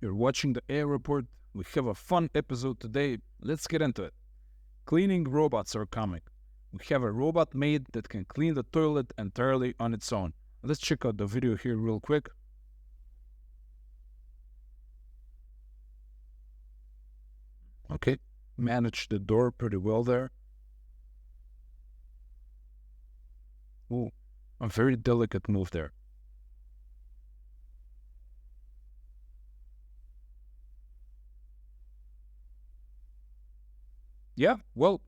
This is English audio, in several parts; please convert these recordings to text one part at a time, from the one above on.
You're watching the AI Report. We have a fun episode today. Let's get into it. Cleaning robots are coming. We have a robot maid that can clean the toilet entirely on its own. Let's check out the video here real quick. Okay, managed the door pretty well there. Ooh, a very delicate move there. Yeah, well,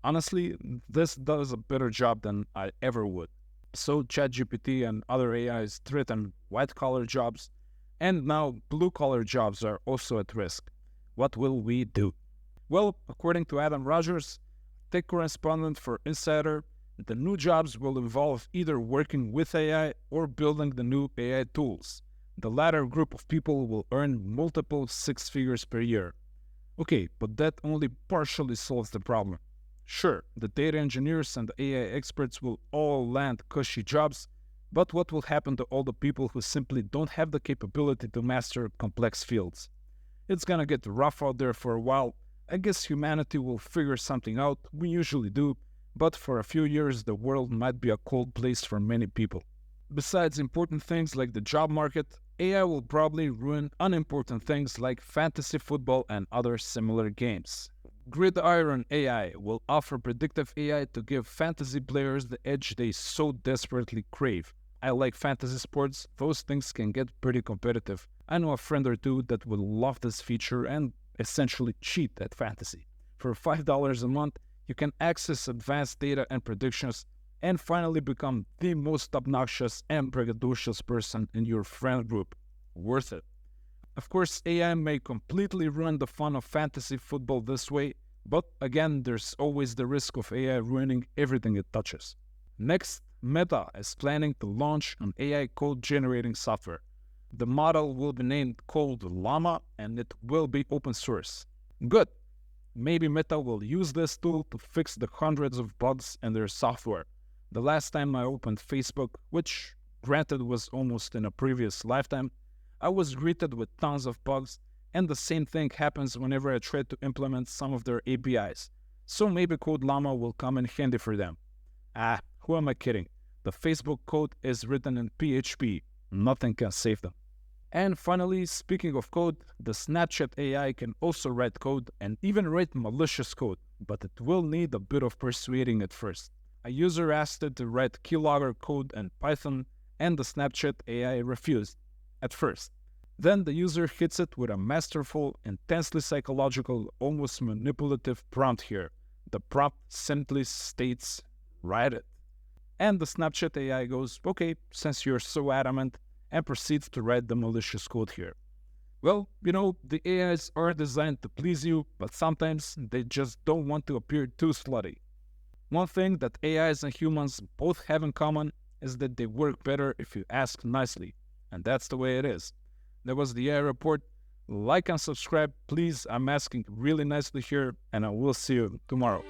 honestly, this does a better job than I ever would. So ChatGPT and other AIs threaten white-collar jobs, and now blue-collar jobs are also at risk. What will we do? Well, according to Adam Rogers, tech correspondent for Insider, the new jobs will involve either working with AI or building the new AI tools. The latter group of people will earn multiple six figures per year. Okay, but that only partially solves the problem. Sure, the data engineers and the AI experts will all land cushy jobs, but what will happen to all the people who simply don't have the capability to master complex fields? It's gonna get rough out there for a while. I guess humanity will figure something out, we usually do, but for a few years the world might be a cold place for many people. Besides important things like the job market, AI will probably ruin unimportant things like fantasy football and other similar games. Gridiron AI will offer predictive AI to give fantasy players the edge they so desperately crave. I like fantasy sports, those things can get pretty competitive. I know a friend or two that will love this feature and essentially cheat at fantasy. For $5 a month, you can access advanced data and predictions and finally become the most obnoxious and braggadocious person in your friend group. Worth it. Of course, AI may completely ruin the fun of fantasy football this way, but again, there's always the risk of AI ruining everything it touches. Next, Meta is planning to launch an AI code generating software. The model will be named called Llama and it will be open source. Good. Maybe Meta will use this tool to fix the hundreds of bugs in their software. The last time I opened Facebook, which granted was almost in a previous lifetime, I was greeted with tons of bugs, and the same thing happens whenever I try to implement some of their APIs. So maybe Code Llama will come in handy for them. Who am I kidding? The Facebook code is written in PHP. Nothing can save them. And finally, speaking of code, the Snapchat AI can also write code and even write malicious code, but it will need a bit of persuading at first. A user asked it to write keylogger code in Python, and the Snapchat AI refused at first. Then the user hits it with a masterful, intensely psychological, almost manipulative prompt here. The prompt simply states, write it. And the Snapchat AI goes, okay, since you're so adamant, and proceeds to write the malicious code here. Well, the AIs are designed to please you, but sometimes they just don't want to appear too slutty. One thing that AIs and humans both have in common is that they work better if you ask nicely, and that's the way it is. That was the AI Report. Like and subscribe, please. I'm asking really nicely here, and I will see you tomorrow.